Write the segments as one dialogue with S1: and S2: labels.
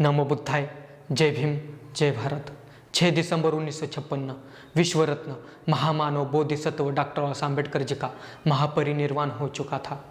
S1: नमो बुद्धाय। जय भीम, जय भारत। 6 दिसंबर 1956 विश्व रत्न महामानव बोधिसत्व डॉक्टर आंबेडकर जी का महापरिनिर्वाण हो चुका था।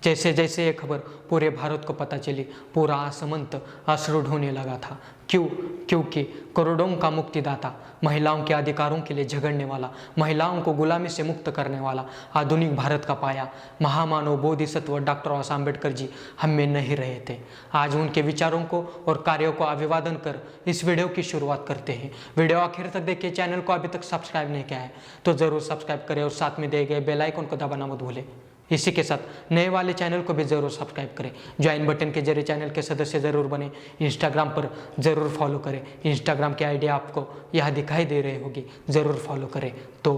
S1: जैसे जैसे ये खबर पूरे भारत को पता चली, पूरा आसमंत अश्रु ढोने लगा था। क्यों? क्योंकि करोड़ों का मुक्तिदाता, महिलाओं के अधिकारों के लिए झगड़ने वाला, महिलाओं को गुलामी से मुक्त करने वाला, आधुनिक भारत का पाया, महामानव बोधिसत्व डॉक्टर आंबेडकर जी हम में नहीं रहे थे। आज उनके विचारों को और कार्यों को अभिवादन कर इस वीडियो की शुरुआत करते हैं। वीडियो आखिर तक देखिए। चैनल को अभी तक सब्सक्राइब नहीं किया है तो जरूर सब्सक्राइब करें और साथ में दिए गए बेल आइकन को दबाना मत भूलें। इसी के साथ नए वाले चैनल को भी ज़रूर सब्सक्राइब करें। ज्वाइन बटन के जरिए चैनल के सदस्य ज़रूर बने। इंस्टाग्राम पर ज़रूर फॉलो करें। इंस्टाग्राम की आईडी आपको यहाँ दिखाई दे रही होगी, ज़रूर फॉलो करें। तो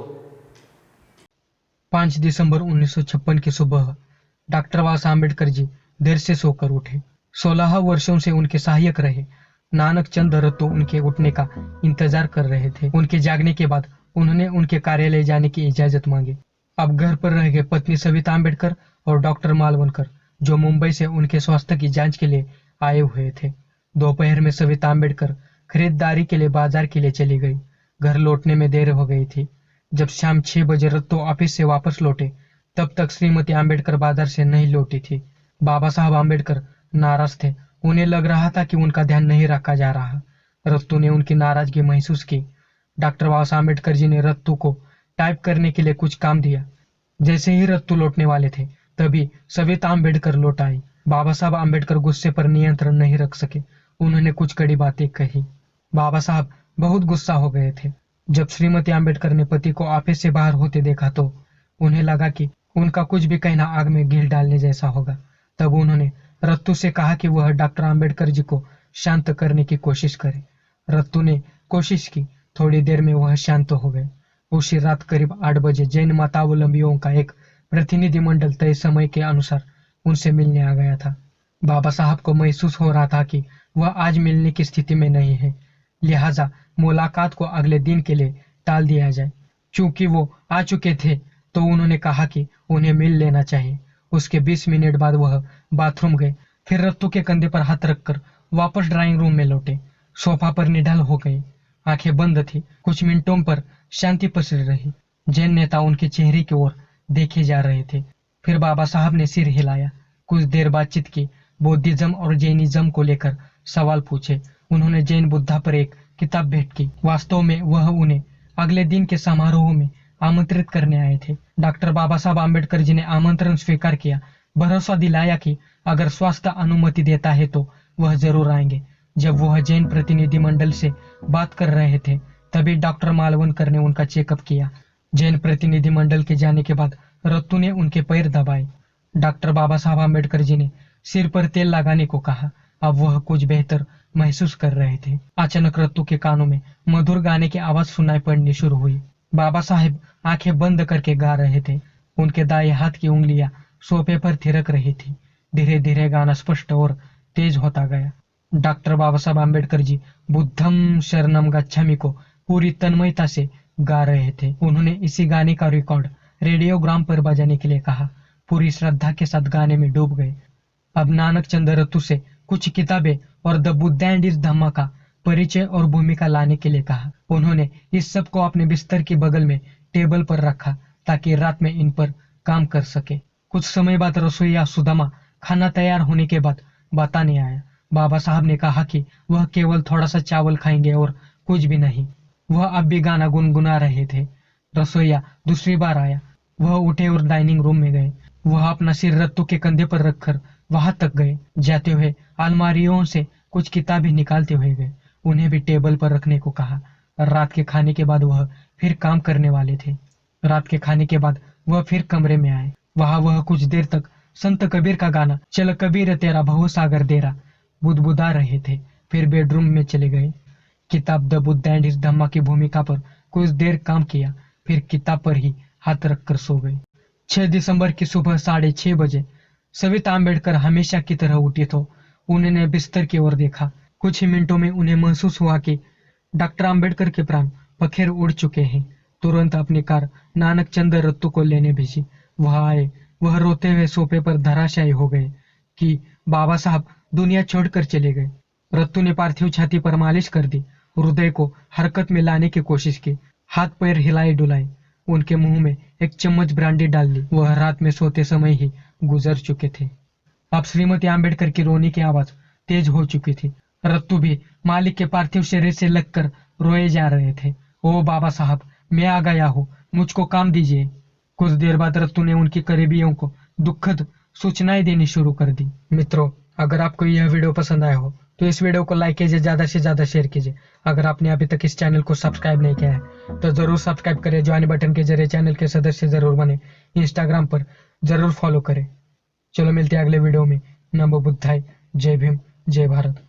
S2: 5 दिसंबर 1956 की सुबह डॉक्टर बाबा आम्बेडकर जी देर से सोकर उठे। 16 वर्षों से उनके सहायक रहे नानक चंद रत्तो उनके उठने का इंतजार कर रहे थे। उनके जागने के बाद उन्होंने उनके कार्यालय जाने की इजाजत मांगी। अब घर पर रह गए पत्नी सविता आम्बेडकर और डॉक्टर मालवणकर, जो मुंबई से उनके स्वास्थ्य की जांच के लिए आए हुए थे। दोपहर में सविता आम्बेडकर खरीदारी के लिए बाजार के लिए चली गई। घर लौटने में देर हो गई थी। जब शाम 6 बजे रत्तो ऑफिस से वापस लौटे, तब तक श्रीमती आम्बेडकर बाजार से नहीं लौटी थी। बाबा साहब आम्बेडकर नाराज थे। उन्हें लग रहा था कि उनका ध्यान नहीं रखा जा रहा। रत्तू ने उनकी नाराजगी महसूस की। डॉक्टर बाबा साहब आम्बेडकर जी ने रत्तू को टाइप करने के लिए कुछ काम दिया। जैसे ही रत्तू लौटने वाले थे, तभी सविता आम्बेडकर लौट आई। बाबा साहब आम्बेडकर गुस्से पर नियंत्रण नहीं रख सके। उन्होंने कुछ कड़ी बातें कही। बाबा साहब बहुत गुस्सा हो गए थे। जब श्रीमती आम्बेडकर ने पति को ऑफिस से बाहर होते देखा तो उन्हें लगा कि उनका कुछ भी कहना आग में घी डालने जैसा होगा। तब उन्होंने रत्तू से कहा कि वह डॉक्टर आम्बेडकर जी को शांत करने की कोशिश करे। रत्तू ने कोशिश की। थोड़ी देर में वह शांत हो गए। उसी रात करीब 8 बजे जैन मतावलंबियों का एक प्रतिनिधिमंडल तय समय के अनुसार उनसे मिलने आ गया था। बाबा साहब को महसूस हो रहा था कि वह आज मिलने की स्थिति में नहीं है, लिहाजा मुलाकात को अगले दिन के लिए टाल दिया जाए। चूंकि वो आ चुके थे तो उन्होंने कहा कि उन्हें मिल लेना चाहिए। उसके 20 मिनट बाद वह बाथरूम गए, फिर रत्तू के कंधे पर हाथ रखकर वापस ड्राइंग रूम में लौटे। सोफा पर निढाल हो गए। आंखें बंद थी। कुछ मिनटों पर शांति पसर रही। जैन नेता उनके चेहरे की ओर देखे जा रहे थे। फिर बाबा साहब ने सिर हिलाया। कुछ देर बातचीत की। बौद्धिज्म और जैनिज्म को लेकर सवाल पूछे। उन्होंने जैन बुद्धा पर एक किताब भेंट की। वास्तव में वह उन्हें अगले दिन के समारोह में आमंत्रित करने आए थे। डॉक्टर बाबा साहब आम्बेडकर जी ने आमंत्रण स्वीकार किया, भरोसा दिलाया कि अगर स्वास्थ्य अनुमति देता है तो वह जरूर आएंगे। जब वह जैन प्रतिनिधिमंडल से बात कर रहे थे, तभी डॉक्टर मालवणकर ने उनका चेकअप किया। जैन प्रतिनिधिमंडल के जाने के बाद रत्तू ने उनके पैर दबाए। डॉक्टर बाबा साहब आम्बेडकर जी ने सिर पर तेल लगाने को कहा। अब वह कुछ बेहतर महसूस कर रहे थे। अचानक रत्तू के कानों में मधुर गाने की आवाज सुनाई पड़नी शुरू हुई। बाबा साहब आंखें बंद करके गा रहे थे। उनके दाएं हाथ की उंगलियां सोफे पर थिरक रही थी। धीरे धीरे गाना स्पष्ट और तेज होता गया। डॉक्टर बाबा साहब आम्बेडकर जी बुद्धम शरणम गच्छामि को पूरी तन्मयता से गा रहे थे। उन्होंने इसी गाने का रिकॉर्ड रेडियोग्राम पर बजाने के लिए कहा। पूरी श्रद्धा के साथ गाने में डूब गए। अब नानक चंद रत्तू से कुछ किताबें और द बुद्ध एंड हिज धम्मा का परिचय और भूमिका लाने के लिए कहा। उन्होंने इस सब को अपने बिस्तर के बगल में टेबल पर रखा ताकि रात में इन पर काम कर सके। कुछ समय बाद रसोईया सुदामा खाना तैयार होने के बाद बताने आया। बाबा साहब ने कहा कि वह केवल थोड़ा सा चावल खाएंगे और कुछ भी नहीं। वह अब भी गाना गुनगुना रहे थे। रसोईया दूसरी बार आया। वह उठे और डाइनिंग रूम में गए। वह अपना सिर रत्तू के कंधे पर रखकर वहां तक गए। जाते हुए अलमारियों से कुछ किताबें निकालते हुए गए। उन्हें भी टेबल पर रखने को कहा। रात के खाने के बाद वह फिर काम करने वाले थे। रात के खाने के बाद वह फिर कमरे में आए। वहां वह कुछ देर तक संत कबीर का गाना चल कबीर तेरा भव सागर देरा बुदबुदा रहे थे। फिर बेडरूम में चले गए। किताब द बुद्ध एंड हिज धम्मा की भूमिका पर कुछ देर काम किया, फिर किताब पर ही हाथ रखकर सो गए। 6 दिसंबर की सुबह 6:30 बजे सविता आम्बेडकर हमेशा की तरह उठी तो उन्होंने बिस्तर की ओर देखा। कुछ ही मिनटों में उन्हें महसूस हुआ कि डॉक्टर आम्बेडकर के प्राण पखेर उड़ चुके हैं। तुरंत अपनी कार नानक चंद रत्तू को लेने भेजी। वह आए। वह रोते हुए सोफे पर धराशायी हो गए कि बाबा साहब दुनिया छोड़कर चले गए। रत्तू ने पार्थिव छाती पर मालिश कर दी, हृदय को हरकत में लाने की कोशिश की, हाथ पैर हिलाए डुलाए, उनके मुंह में एक चम्मच ब्रांडी डाल दी। वह रात में सोते समय ही गुजर चुके थे। अब श्रीमती आम्बेडकर की रोने की आवाज तेज हो चुकी थी। रत्तू भी मालिक के पार्थिव शरीर से लगकर रोए जा रहे थे। ओ बाबा साहब, मैं आ गया हूँ, मुझको काम दीजिए। कुछ देर बाद रत्तू ने उनकी करीबियों को दुखद सूचनाएं देनी शुरू कर दी। मित्रों, अगर आपको यह वीडियो पसंद आया हो तो इस वीडियो को लाइक कीजिए, ज़्यादा से ज़्यादा शेयर कीजिए। अगर आपने अभी तक इस चैनल को सब्सक्राइब नहीं किया है तो ज़रूर सब्सक्राइब करें, ज्वाइन बटन के जरिए चैनल के सदस्य ज़रूर बने, इंस्टाग्राम पर ज़रूर फॉलो करें। चलो मिलते हैं अगले वीडियो में। नमो बुद्धाय, जय भीम, जय भारत।